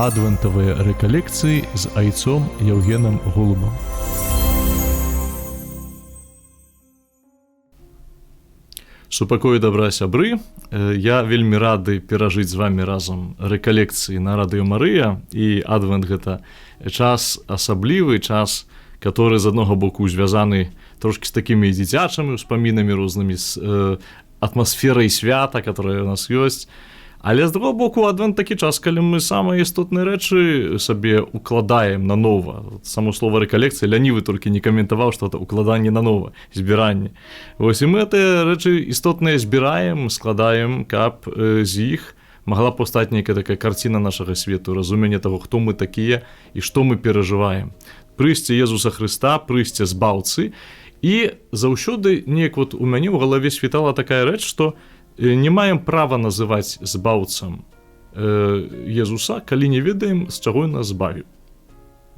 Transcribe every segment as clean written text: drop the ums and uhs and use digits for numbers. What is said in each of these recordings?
адвентавыя рэкалекцыі з айцом Яўгенам Голубам. Супакой дабра, сябры. Я вельмі рады перажыць з вамі разам рэкалекцыі на радыё Марыя, і адвент гэта час асаблівы, час, который з аднаго боку звязаны трошкі з такімі дзіцячымі ўспамінамі рознымі, з атмасферай свята, которая у нас ёсць. Але з другого боку, адвент такі час, калі мы самыя істотныя рэчы сабе укладаем на нова. Само слово рэкалекцыя, лянівы толькі не каментаваў, што это укладанне на нова, збіранне. Вось і мы гэтыя рэчы істотныя збіраем, складаем, каб з іх магла паўстаць нейкая такая карціна нашага свету, разуменне таго, хто мы такія і што мы перажываем. Прыйсце Езуса Хрыста, прыйсце збаўцы, і заўсёды неяк вот у мяне ў галаве світала такая рэч, што не маем права называць збаўцам Езуса, калі не ведаем, з чаго ён нас збавіў.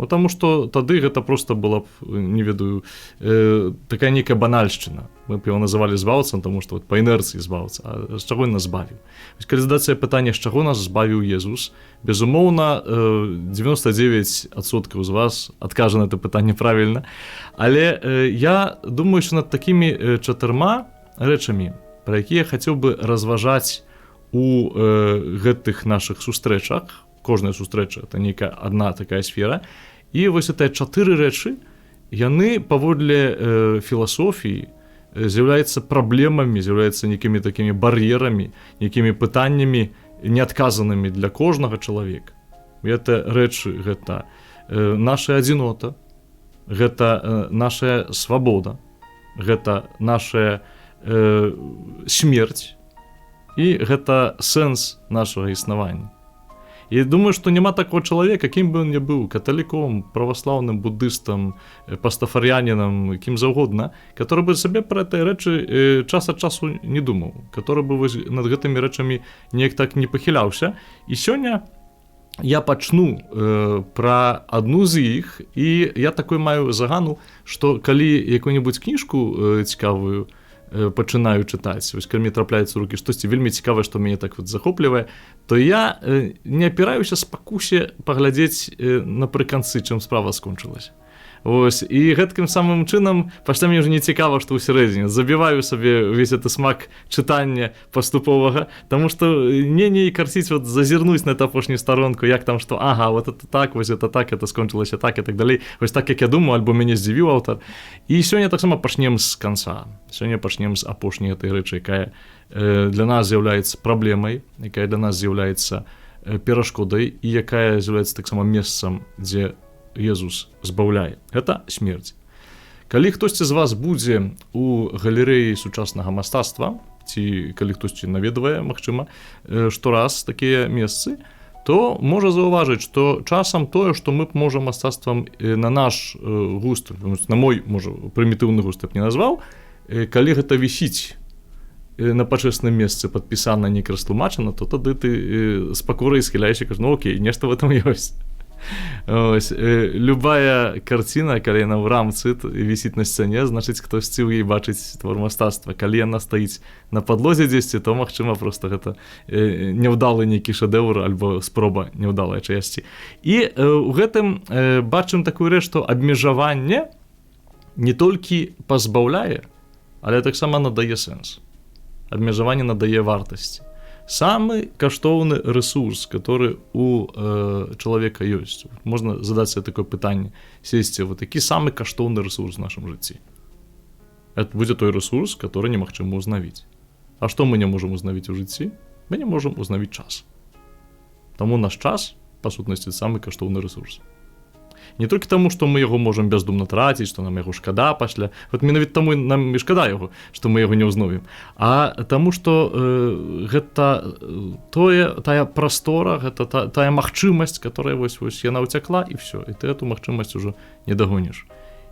Таму што тады гэта проста была б, не ведаю, такая нейкая банальшчына. Мы б яго называлі збаўцам, таму што па інерцыі збаўца, а з чаго ён нас збавіў. Калі задацца пытанне, з чаго нас збавіў Езус, безумоўна, 99% з вас адкажа на гэта пытанне правільна, але я думаю, што над такімі 4 рэчамі, пра якія хацеў бы разважаць у гэтых нашых сустрэчах. Кожная сустрэча — это нейкая адна такая сфера. І вось гэтыя 4 рэчы, яны паводле філасофіі з'яўляюцца праблемамі, з'яўляюцца нейкімі такімі бар'ерамі, нейкімі пытаннямі неадказанымі для кожнага чалавека. Гэта рэчы, гэта наша адзінота, гэта наша свабода, гэта наша смерць, і гэта сэнс нашага існавання. І думаю, што няма такого чалавека, кім бы ён не быў, каталіком, праваслаўным, буддыстам, пастафарянінам, кім заўгодна, который бы сабе пра гэтыя рэчы час ад часу не думаў, который бы над гэтымі рэчамі неяк так не пахіляўся. І сёння я пачну пра адну з іх, і я такой маю загану, што калі якую-небудзь кніжку цікавую пачынаю чытаць, вось калі мне трапляецца ў рукі штосьці вельмі цікавае, што мяне так вот захоплівае, то я не апіраюся спакусе паглядзець напрыканцы, чым справа скончылася. Вось, і гэткім самым чынам пасля мне ўжо не цікава, што ў сярэдзіне. Забіваю сабе ўвесь гэты смак чытання паступовага, таму што не карціць вот зазірнуць на эту апошнюю старонку, як там што, ага, вот это так, вось это так, это скончылася так і так далей. Вось так, як я думаю, альбо мяне здзівіў аўтар. І сёння таксама пачнем з канца. Сёння пачнем з апошняй гэтай рэчы, якая для нас з'яўляецца праблемай, якая для нас з'яўляецца перашкодай і якая з'яўляецца таксама месцам, дзе Езус збаўляе. Гэта смерць. Калі хтосьці з вас будзе у галерэі сучаснага мастацтва, ці калі хтосьці наведвае, магчыма, штораз такія месцы, то можа заўважыць, што часам тое, што мы можам мастацтвам на наш густ, на мой, можа, прымітыўны густ я б не назваў, калі гэта вісіць на пачэсным месцы падпісана, не растлумачана, то тады ты з пакорай схіляешся, кажу, ну окей, нешта в этом ёсць. Ось, любая карціна, калі яна ў рамцы вісіць на сцяне, значыць, хтосьці ў ёй бачыць твор мастацтва. Калі яна стаіць на падлозе дзесьці, то, магчыма, проста гэта няўдалы нейкі шэдэўр альбо спроба няўдалая чаясці. І ў гэтым бачым такую рэч, што абмежаванне не толькі пазбаўляе, але таксама надае сэнс. Абмежаванне надае вартасці. Самы каштоўны рэсурс, который у чалавека ёсць. Можна задаць себе такое пытанне, сесці, вот які самы каштоўны рэсурс в нашым жыцці. Это будзе той рэсурс, который немагчыма узнавіць. А што мы не можам узнавіць у жыцці? Мы не можам узнавіць час. Таму наш час, па сутнасці, самы каштоўны рэсурс. Не толькі таму, што мы яго можам бяздумна траціць, што нам яго шкада пасля. Вот менавіта таму нам і шкада яго, што мы яго не ўзновім. А таму, што гэта тая прастора, гэта тая магчымасць, которая вось яна ўцякла, і все. І ты эту магчымасць ужо не дагоніш.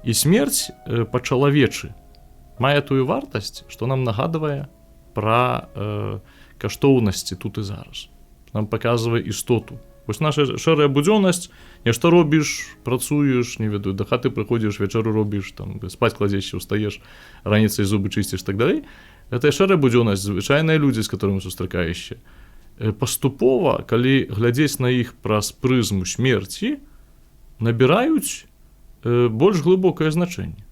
І смерць па-чалавечы мае тую вартасць, што нам нагадвае пра каштоўнасці тут і зараз. Нам паказвае істоту. Вось наша шэрая будзённасць, нешта робіш, працуеш, не ведаю, да хаты прыходзіш, вечару робіш, там, спаць кладзешся, устаеш, раніцай зубы чысціш, так далей. Гэта шэрая будзённасць, звычайныя людзі, з которымі сустракаешся. паступова, калі глядзець на іх праз прызму смерці, набіраюць больш глыбокае значэнне.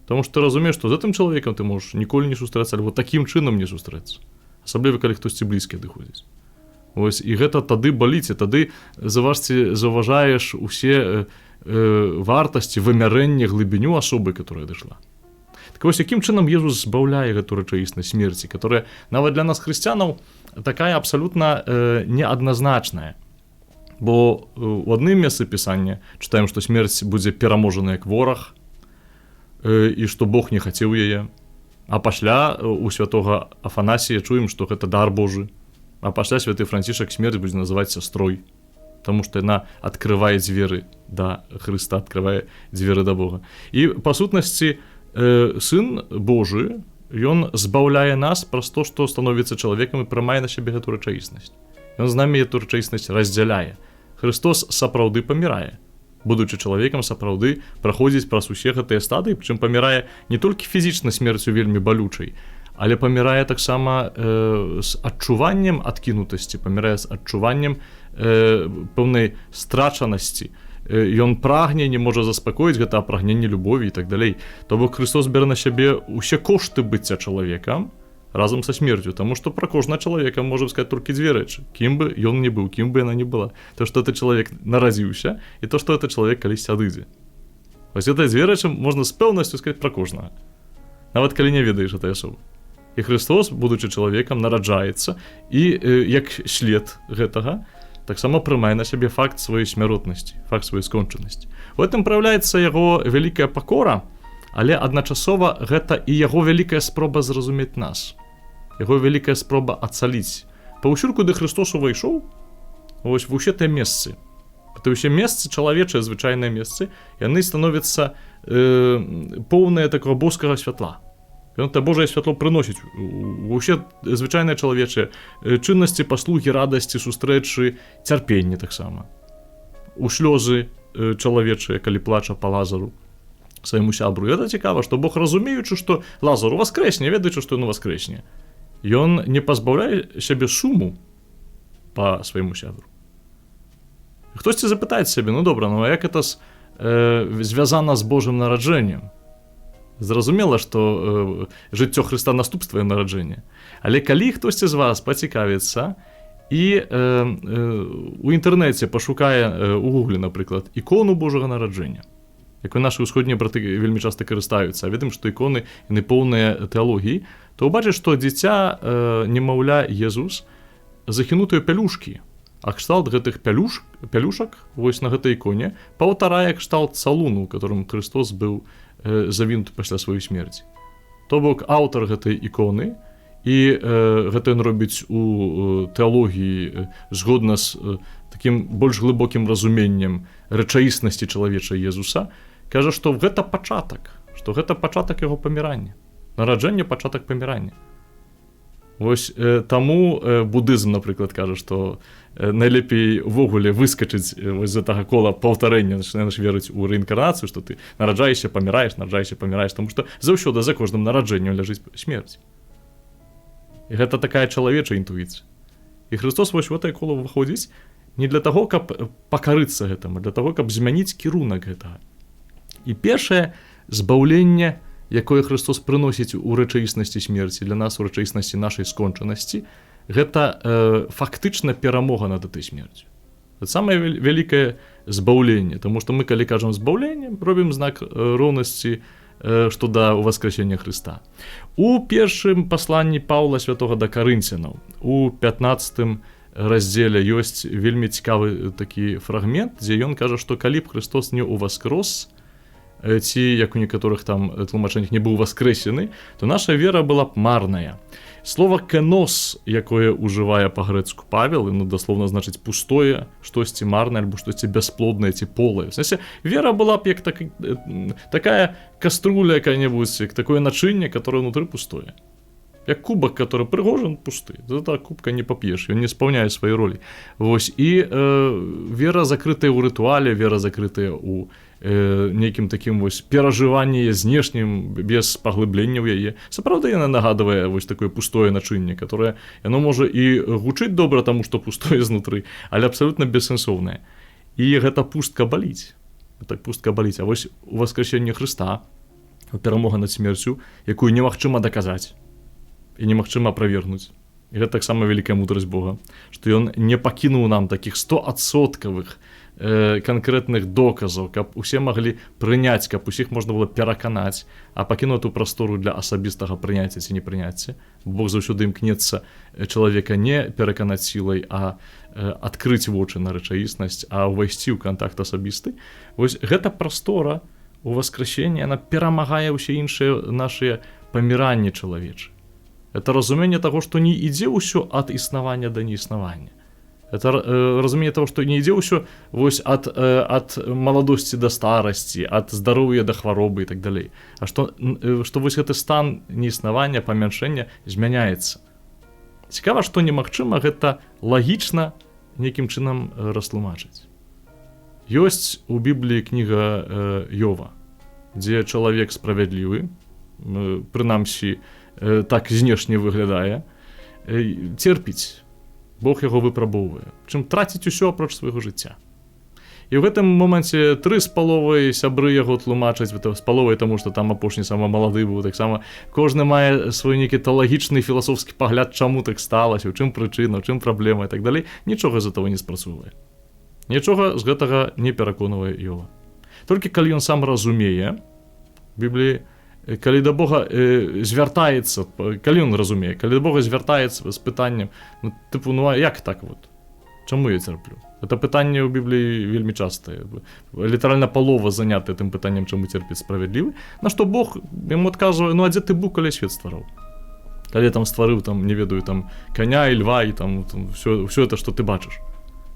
Таму што ты разумееш, што з гэтым чалавекам ты можаш ніколі не сустрэцца, альбо такім чынам не сустрэцца. Асабліва, калі хтосьці блізкі адыходзіць. Вось, і гэта тады баліць, і тады заўважаеш усе вартасці, вымярэнне, глыбіню асобы, которая дышла. Так вось, якім чынам Езус збаўляе гэту рэчаіснасць смерці, которая нават для нас, хрысціянаў, такая абсалютна неадназначная. Бо у адным месцы пісання чытаем, што смерць будзе пераможана як вораг, і што Бог не хацеў яе. А пасля у святога Афанасія чуем, што гэта дар Божы. А пасля святы Францішак смерць будзе называць сястрой, таму што яна адкрывае дзверы да Хрыста, адкрывае дзверы да Бога. І па сутнасці Сын Божы, ён збаўляе нас праз то, што становіцца чалавекам і прымае на сябе гэту рэчаіснасць. Ён з намі эту рэчаіснасць раздзяляе. Христос сапраўды памірае. Будучы чалавекам, сапраўды праходзіць праз усе гэтыя стадыі, прычым памірае не толькі фізічна смерцю вельмі балючай, але памірае таксама з адчуваннем адкінутасці, памірае з адчуваннем пэўнай страчанасці. Ён прагне, не можа заспакоіць гэта прагненне любові і так далей. То бок Христос бярэ на сябе ўсе кошты быцця чалавекам разам са смерцю, таму што пра кожнага чалавека можам сказаць толькі дзве рэчы: кім бы ён не быў, кім бы яна не была. То, што гэты чалавек нарадзіўся, і то, што гэты чалавек калісьці адыдзе. Вось гэтыя дзве рэчы можна з пэўнасцю сказаць пра кожнага, нават калі не ведаеш гэтай асобы. І Христос, будучы чалавекам, нараджаецца і як след гэтага таксама прымае на сябе факт сваёй смяротнасці, факт сваёй скончанасці. У гэтым праяўляецца яго вялікая пакора, але адначасова гэта і яго вялікая спроба зразумець нас. Яго вялікая спроба ацаліць. Паўсюль, куды Христос увайшоў, вось ва ўсе тыя месцы. Гэта ўсе месцы, чалавечыя звычайныя месцы, яны становяцца поўныя такого боскага святла. Ён это Божае святло прыносіць ва ўсе звычайныя чалавечыя чыннасці, паслугі, радасці, сустрэчы, цярпенне таксама. У слёзы чалавечыя, калі плача па Лазару свайму сябру. І гэта цікава, што Бог, разумеючы, што Лазар уваскрэсне, ведаючы, што ён уваскрэсне, ён не пазбаўляе сябе суму па свайму сябру. Хтосьці запытаецца сябе: ну добра, ну а як гэта звязана з Божым нараджэннем? Зразумела, што жыццё Хрыста наступства нараджэння. Але калі хтосьці з вас пацікавіцца і у інтэрнэце пашукае у Гугле, напрыклад, ікону Божага нараджэння, якой нашы ўсходнія браты вельмі часта карыстаюцца, а ведаем, што іконы яны поўныя тэалогіі, то ўбачыш, што дзіця немаўля Езус захінутыя пялюшкі, а кшталт гэтых пялюшак вось на гэтай іконе паўтарае кшталт салуну, которым Христос быў завінуты пасля сваёй смерці. То бок аўтар гэтай іконы, і гэта ён робіць у тэалогіі згодна з такім больш глыбокім разуменнем рэчаіснасці чалавечай Езуса, кажа, што гэта пачатак яго памірання. Нараджэнне — пачатак памірання. Вось таму будызм, напрыклад, кажа, што найлепей увогуле выскачыць вось з гэтага кола паўтарэння, пачынаеш верыць у рэінкарнацыю, што ты нараджаешся, паміраеш, таму што заўсёды за кожным нараджэннем ляжыць смерць. І гэта такая чалавечая інтуіцыя. І Христос вось у гэтае кола выходзіць не для таго, каб пакарыцца гэтаму, для таго, каб змяніць кірунак гэтага. І першае збаўленне, якое Христос прыносіць у рэчаіснасці смерці, для нас у рэчаіснасці нашай скончанасці, гэта фактычна перамога над этой смерцю. Гэта самае вялікае збаўленне, таму што мы, калі кажам збаўленне, робім знак роўнасці што да ўваскрэсення Хрыста. У першым пасланні Паўла святога да Карынцянаў, у 15 раздзеле ёсць вельмі цікавы такі фрагмент, дзе ён кажа, што калі б Христос не ўваскрос, ці, як у некаторых там тлумачэннях, не быў воскрэсены, то наша вера была б марная. Слова «кенос», якое ўжывае па-грэцку Павел, ну, даслоўна значыць пустое, штосьці марнае, альбо штосьці бясплоднае ці полае. В сэнсе, вера была б як такая каструля якая-небудзь, як такое начынне, которое внутры пустое. Як кубак, который прыгожан, пусты. За так кубка не поп'еш, ён не спаўняе свае ролі. Вось, і вера закрытая ў рытуале, вера закрытая ў нейкім такім вось перажыванні знешнім, без паглыблення ў яе. Сапраўды яна нагадвае вось такое пустое начынне, которое, яно можа і гучыць добра таму, што пустое знутры, але абсалютна бессэнсоўнае. І гэта пустка баліць. Гэта пустка баліць. А вось у воскресенні Хрыста, перамога над смерцю, якую немагчыма даказаць і немагчыма аправергнуць. І гэта таксама вялікая мудрасць Бога, што ён не пакінуў нам такіх 100% канкрэтных доказаў, каб усе маглі прыняць, каб усіх можна было пераканаць, а пакінуў ту прастору для асабістага прыняцця ці непрыняцця. Бог заўсёды імкнецца чалавека не пераканаць сілай, а адкрыць вочы на рэчаіснасць, а ўвайсці ў кантакт асабісты. Вось гэта прастора у воскресенні, яна перамагае ўсе іншыя нашыя паміранні чалавечы. Это разуменне таго, што не ідзе ўсё ад існавання да неіснавання. Это разуменне таго, што не ідзе ўсё вось ад маладосці да старасці, ад здароўя да хваробы і так далей. А што вось гэты стан неіснавання, памяншэння змяняецца. Цікава, што немагчыма гэта лагічна нейкім чынам растлумачыць. Ёсць у Бібліі кніга Йова, дзе чалавек справядлівы, прынамсі, так знешне выглядае, церпіць. Бог яго выпрабоўвае. Чым траціць усё апроч свайго жыцця. І ў гэтым моменце 3 з паловай сябры яго тлумачаць, з паловай, таму што там апошні самы малады быў, таксама кожны мае свой нейкі тэалагічны філасофскі пагляд, чаму так сталася, у чым прычына, у чым праблема і так далей. Нічога з этого не спрацоўвае. Нічога з гэтага не пераконвае Йова. Толькі калі ён сам разумее, Бібліі, калі да Бога звяртаецца, калі ён разумее, калі да Бога звяртаецца з пытаннем, а як так вот? Чаму я цярплю? Это пытанне ў Бібліі вельмі частае. Літаральна палова занятая тым пытаннем, чаму церпіць справядлівы, на што Бог яму адказвае, а дзе ты быў, калі свет ствараў? Калі там стварыў, не ведаю, каня і льва, і ўсё это, што ты бачыш.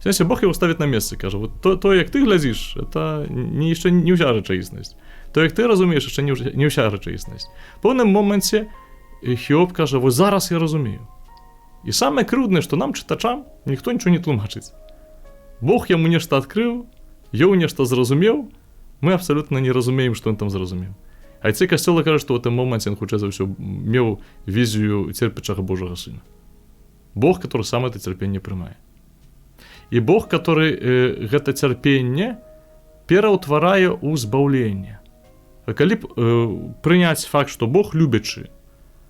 Сенсе, Бог яго ставіць на месцы, кажа, вот то, як ты глядзіш, это яшчэ не ўся рэчаіснасць. То, як ты разумееш, яшчэ не ўся рэчаіснасць. В пэўным моменце Хіоб кажа, вось зараз я разумею. І самае крыўднае, што нам, чытачам, ніхто нічого не тлумачыць. Бог яму нешта адкрыў, Йов нешта зразумеў, мы абсалютна не разумеем, што ён там зразумеў. Айцы касцёла кажа, што ў гэтым моменце ён хутчэй за ўсё меў візію церпячага Божага Сына. Бог, который сам это цярпенне прымае. І Бог, который гэта цярпенне пераўтварае ў збаўленне. Калі б прыняць факт, што Бог любячы,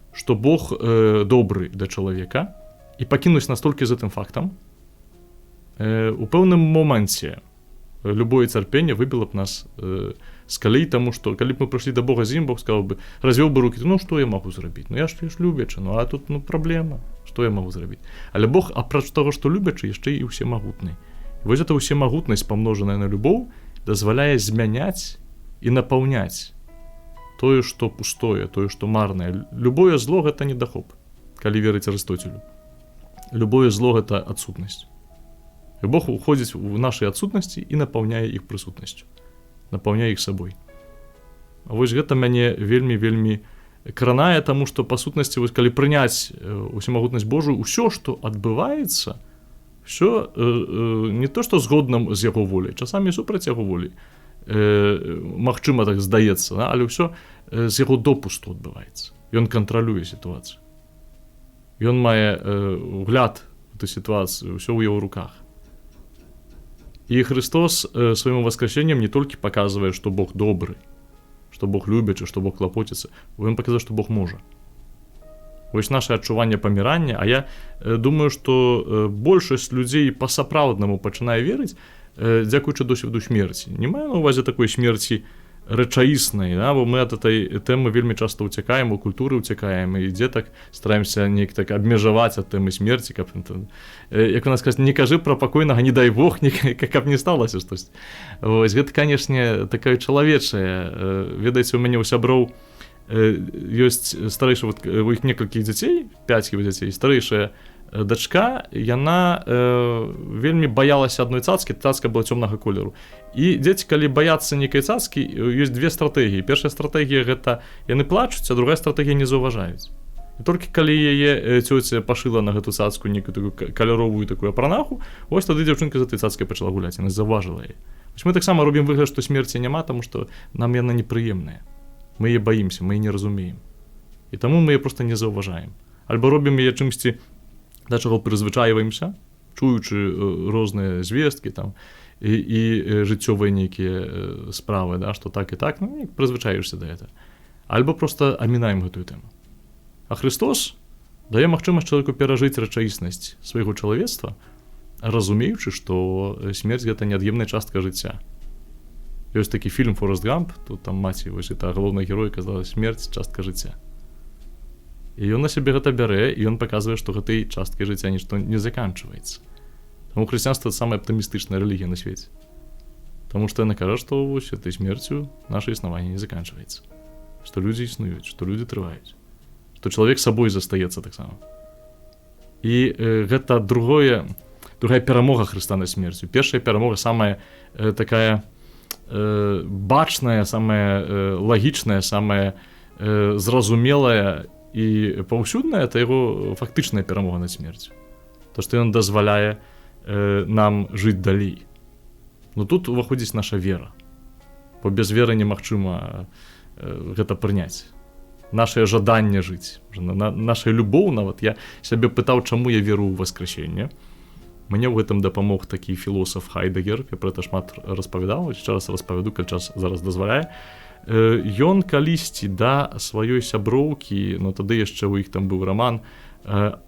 што Бог добры да чалавека, і пакінуць настолькі з гэтым фактам, у пэўным моменце любое цярпенне выбіло б нас з калей, таму што калі б мы прыйшлі да Бога з ім, Бог сказаў бы, развёў бы рукі, што я магу зрабіць? Я ж любячы, а тут праблема, што я магу зрабіць? Але Бог, апроч таго, што любячы, яшчэ і ўсемагутны. І вось эта ўсемагутнасць, памножаная на любоў, дазваляе змяняць і напаўняць тое, што пустое, тое, што марнае. Любое зло — гэта недахоп, калі верыць Арыстоцелю. Любое зло — гэта адсутнасць. І Бог уходзіць у нашай адсутнасці і напаўняе іх прысутнасцю, напаўняе іх сабой. А вось гэта мяне вельмі кранае, таму што па сутнасці, вось калі прыняць усемагутнасць Божую, усё, што адбываецца, ўсё не то, што згодна з яго воляй, часамі супраць яго волі, магчыма, так здаецца, але ўсё з яго допусту адбываецца. Ён кантралюе сітуацыю. Ён мае ўгляд у ту сітуацыю, ўсё ў яго руках. І Христос сваім воскресеннем не толькі паказвае, што Бог добры, што Бог любячы, што Бог клапоціцца, ён паказвае, што Бог можа. Вось наше адчуванне памірання, а я думаю, што большасць людзей па-сапраўднаму пачынае верыць, дзякуючы досведу смерці. Не маю на ўвазе такой смерці рэчаіснай, бо мы ад этой тэмы вельмі часта ўцякаем, у культуры ўцякаем, і дзе так стараемся неяк так абмежаваць ад тэмы смерці, каб, як у нас кажа, не кажы пра пакойнага, не дай Бог, каб не сталася штось. Вось гэта, канешне, такая чалавечая. Ведаеце, у мяне у сяброў ёсць старэйшы, у іх некалькі дзяцей, 5 дзяцей, старэйшая дачка, яна вельмі баялася адной цацкі, цацка была цёмнага колеру. І дзеці, калі баяцца нейкай цацкі, ёсць 2 стратэгіі. Першая стратэгія — гэта яны плачуць, а другая стратэгія — не заўважаюць. І толькі калі яе цёця пашыла на гэту цацку некую каляровую такую апранаху, вось тады дзяўчынка за той цацкай пачала гуляць, яна заўважыла яе. Вось мы таксама робім выгляд, што смерці няма, таму што нам яна непрыемная. Мы яе баімся, мы яе не разумеем. І таму мы яе проста не заўважаем. Альбо робім яе чымсьці, да чаго прызвычайваемся, чуючы розныя звесткі там, і жыццёвыя нейкія справы, да, што так і так, ну, прызвычаешся да гэта. Альбо проста амінаем гэтую тэму. А Христос дае магчымасць чалавеку перажыць рэчаіснасць свайго чалавецтва, разумеючы, што смерць гэта неад'емная частка жыцця. Ёсць такі фільм «Форест Гамп», тут там маці, вось гэта галоўная герой казала «Смерць – частка жыцця». І ён на сябе гэта бярэ, і ён паказвае, што гэтай часткай жыцця нішто не заканчваецца. Таму хрысціянства – самая аптымістычная рэлігія на свеце. Таму што яна кажа, што вось этой смерцю наша існаванне не заканчваецца. Што людзі існуюць, што людзі трываюць. Што чалавек сабой застаецца таксама. І гэта другая перамога Хрыста над смерцю. Першая перамога самая такая бачная, самая лагічная, самая зразумелая і паўсюдная, это яго фактычная перамога над смерцю. То, што ён дазваляе нам жыць далей. Ну тут уваходзіць наша вера. Бо без веры немагчыма гэта прыняць. Нашае жаданне жыць, наша любоў нават. Я сябе пытаў, чаму я веру ў воскресенне. Мне ў гэтым дапамог такі філосаф Хайдегер, я пра гэта шмат распавядаў, яшчэ раз распавяду, калі час зараз дазваляе. Ён калісьці да сваёй сяброўкі, ну тады яшчэ ў іх там быў раман,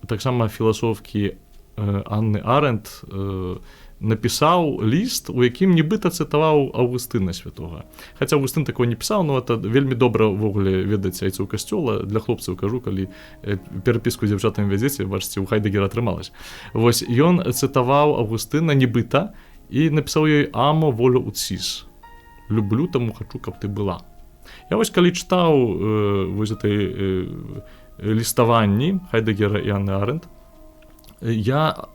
таксама філасофкі Анны Арэнд напісаў ліст, у якім нібыта цытаваў Аўгустына святога. Хаця Аўгустын такого не пісаў, но это вельмі добра ўвогуле ведаць айцоў касцёла. Для хлопцаў кажу, калі перапіску з дзяўчатамі вядзеце, бачыце, у Хайдегера атрымалась. Вось ён цытаваў Аўгустына нібыта і напісаў ёй «Амо волю утсіс». «Люблю, таму хачу, каб ты была». Я вось калі чытаў вось этой ліставанні Хайдегера і Анны Арэнд, я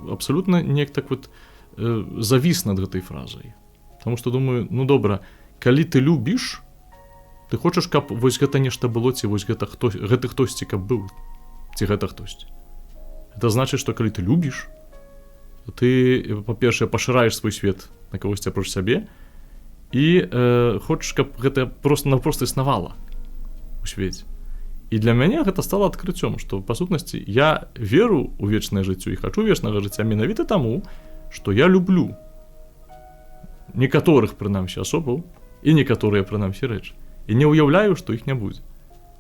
абсалютна неяк так вот завіс над гэтай фразай. Таму што думаю, ну добра, калі ты любіш, ты хочаш, каб вось гэта нешта было, ці вось гэты хтосьці каб быў, ці гэта хтосьці. Это значыць, што калі ты любіш, ты, па-першае, пашыраеш свой свет на кагосьці апроч сябе і хочаш, каб гэта проста існавала у свеце. І для мяне гэта стала адкрыццём, што, па сутнасці, я веру ў вечнае жыццё і хачу вечнага жыцця менавіта таму, што я люблю некаторых, прынамсі, асобаў і некаторыя, прынамсі, рэчы. І не ўяўляю, што іх не будзе.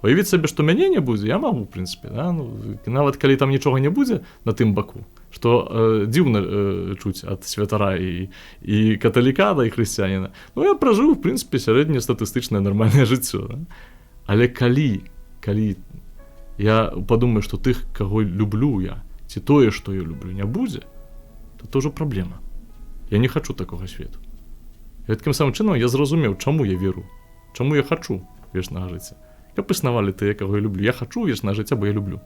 Уявіць сабе, што мяне не будзе, я магу, в прынцыпе, да? Ну, нават калі там нічога не будзе на тым баку, што дзіўна чуць ад святара і каталіка, да, і хрысціяніна, ну я пражыў, в прынцыпе, сярэднестатыстычнае нармальнае жыццё. Да? Але калі я падумаю, што тых, каго люблю я, ці тое, што я люблю, не будзе, то тоже праблема. Я не хачу такога свету. І такім самым чынам я зразумеў, чаму я веру, чаму я хачу вечнага жыцця. Каб існавалі тыя, каго я люблю. Я хачу вечнага жыцця, бо я люблю.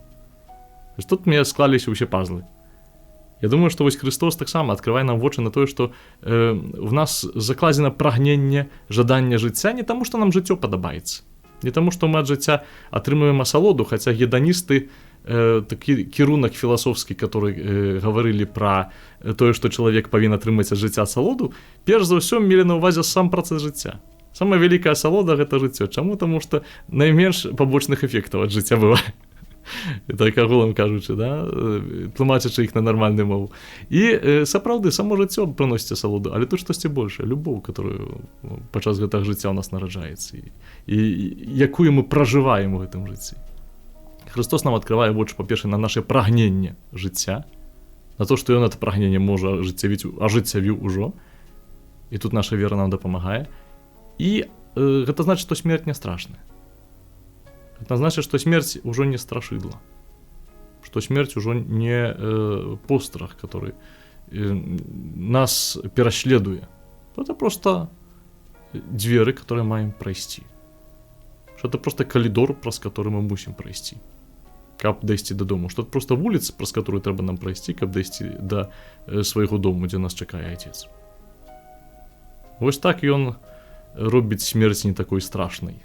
Тут мне склаліся ўсе пазлы. Я думаю, што вось Христос таксама адкрывае нам вочы на тое, што в нас закладзена прагненне, жаданне жыцця не таму, што нам жыццё падабаецца. Не таму, што мы ад жыцця атрымаем асалоду, хаця геданісты, такі кірунак філасофскі, который гаварылі пра тое, што чалавек павінен атрымаць ад жыцця асалоду, перш за ўсё мелі на ўвазе сам працэс жыцця. Самая вялікая асалода – гэта жыццё. Чаму? Таму што найменш пабочных эфектаў ад жыцця бывае. Так агулам кажучы, да? Тлумачачы іх на нармальную мову. І сапраўды, само жыццё прыносіць асалоду, але тут штосьці большае, любоў, которую падчас гэтага жыцця ў нас нараджаецца, і якую мы пражываем у гэтым жыцці. Христос нам адкрывае вочы, па-першае, на наше прагненне жыцця, на то, што ён гэта прагненне можа ажыццявіў ужо, і тут наша вера нам дапамагае. І гэта значыць, што смерць не страшная. Гэта значыць, што смерць ужо не страшыдла. Што смерць ужо не пострах, который нас пераследуе. Это просто дзверы, которые маем прайсці. Што это просто калідор, праз который мы мусім прайсці, каб дайсці дадому. Што это просто вуліца, праз которую трэба нам прайсці, каб дайсці да свайго дому, дзе нас чакае Айцец. Вось так ён робіць смерць не такой страшнай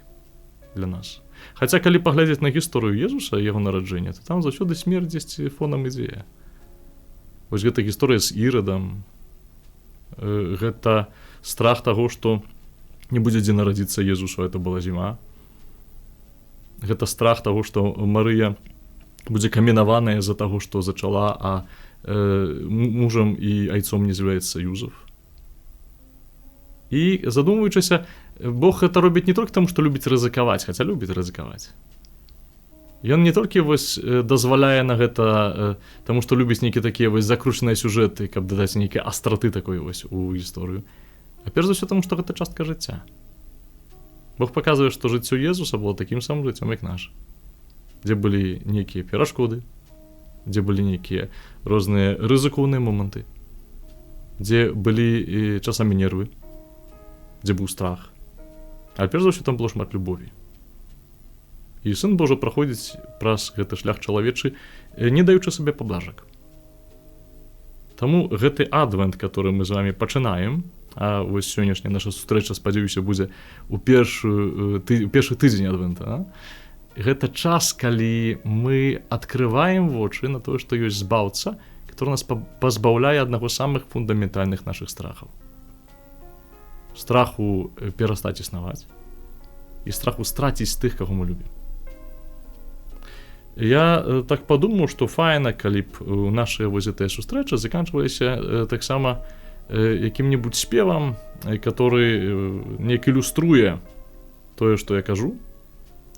для нас. Хаця, калі паглядзець на гісторыю Езуса і яго нараджэння, то там заўсёды смерць дзесьці фонам ідзе. Вось гэта гісторыя з Ірадам, гэта страх таго, што не будзе дзе нарадзіцца Езусу, это была зіма. Гэта страх таго, што Марыя будзе каменаваная з-за таго, што зачала, а мужам і айцом не з'яўляецца Юзеф. І задумваючыся, Бог гэта робіць не толькі таму, што любіць рызыкаваць, хаця любіць рызыкаваць. Ён не толькі вось дазваляе на гэта, таму што любіць нейкія такія вось закручаныя сюжэты, каб дадаць нейкія астраты такой вось у гісторыю. А перш за ўсё таму, што гэта частка жыцця. Бог паказвае, што жыццё Езуса было такім самым жыццём, як наш. Дзе былі нейкія перашкоды, дзе былі нейкія розныя рызыкоўныя моманты, дзе былі часамі нервы, дзе быў страх. А перш за ўсё там было шмат любові. І Сын Божы праходзіць праз гэты шлях чалавечы, не даючы сабе паблажак. Таму гэты адвент, который мы з вами пачынаем, а вось сённяшняя наша сустрэча, спадзяюся, будзе ў першы тыдзень адвента, гэта час, калі мы адкрываем вочы на тое, што ёсць збаўца, который нас пазбаўляе аднаго з самых фундаментальных нашых страхаў. Страху перастаць існаваць і страху страціць тых, каго мы любім. Я так падумаў, што файна, калі б нашыя вось гэтыя сустрэчы заканчваліся таксама якім-небудзь спевам, который неяк ілюструе тое, што я кажу.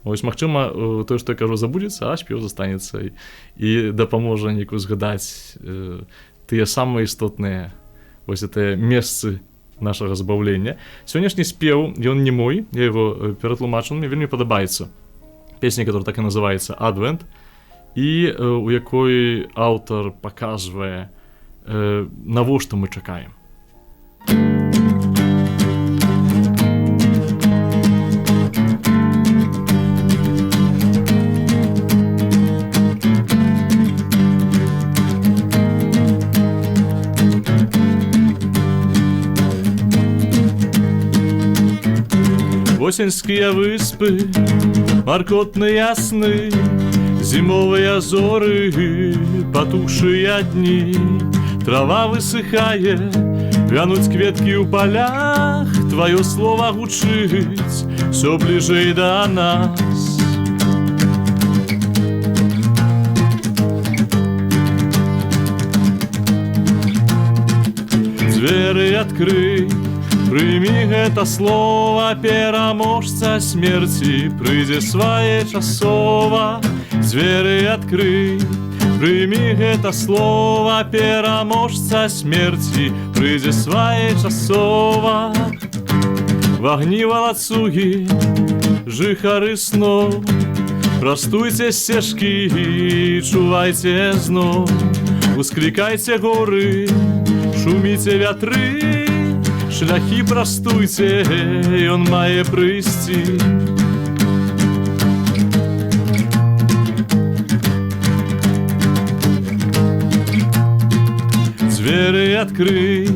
Вось, магчыма, тое, што я кажу, забудзецца, а спеў застанецца і дапаможа неяк узгадаць тыя самыя істотныя вось гэтыя месцы нашага збаўлення. Сённяшні спеў, ён не мой, я яго ператлумачу, мне вельмі падабаецца. Песня, которая так і называецца «Адвент», і у якой аўтар паказвае, навошта мы чакаем. Восеньскія выспы, маркотныя сны, зімовыя зоры, патухшыя дні. Трава высыхае, вянуць кветкі ў палях, тваё слова гучыць всё бліжэй да нас. Дзверы адкрый, прымі гэта слова, пераможца смерці прыйдзе своечасова. Дзверы адкрый, прымі гэта слова, пераможца смерці прыйдзе своечасова. Вагні валацугі, жыхары снов, прастуйце сцежкі, чувайце зноў. Усклікайце горы, шуміце вятры, шляхі прастуйце, ён мае прыйсці. Дзверы адкрый,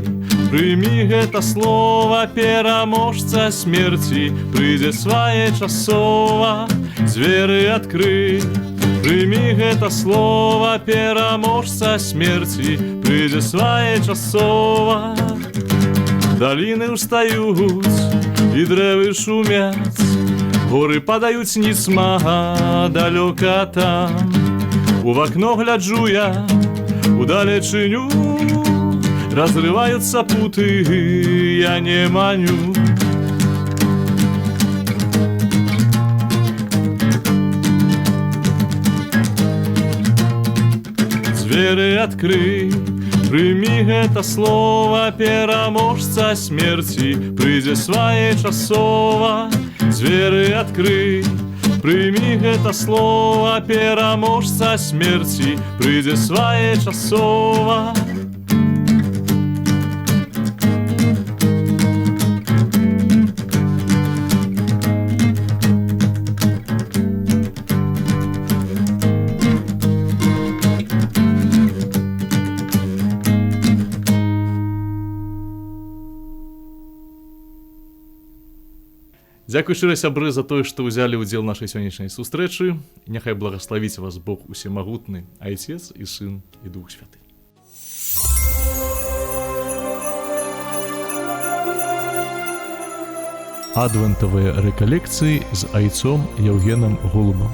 прымі гэта слова, пераможца смерці прыйдзе своечасова. Дзверы адкрый, прымі гэта слова, пераможца смерці прыйдзе своечасова. Даліны ўстаюць і дрэвы шумяць, горы падаюць ніцмага далёка там. У вакно гляджу я удалечыню, разрываюцца путы, я не маню. Дзверы адкрый, прымі гэта слова, пераможца смерці прыйдзе своечасова. Дзверы адкрый, прымі гэта слова, пераможца смерці прыйдзе своечасова. Дзякуй шчыра, сябры, за тое, што ўзялі ўдзел нашай сённяшняй сустрэчы. Няхай благаславіць вас Бог усемагутны, Айцец і Сын і Дух Святы. Адвентавыя рэкалекцыі з айцом Яўгенам Голубам.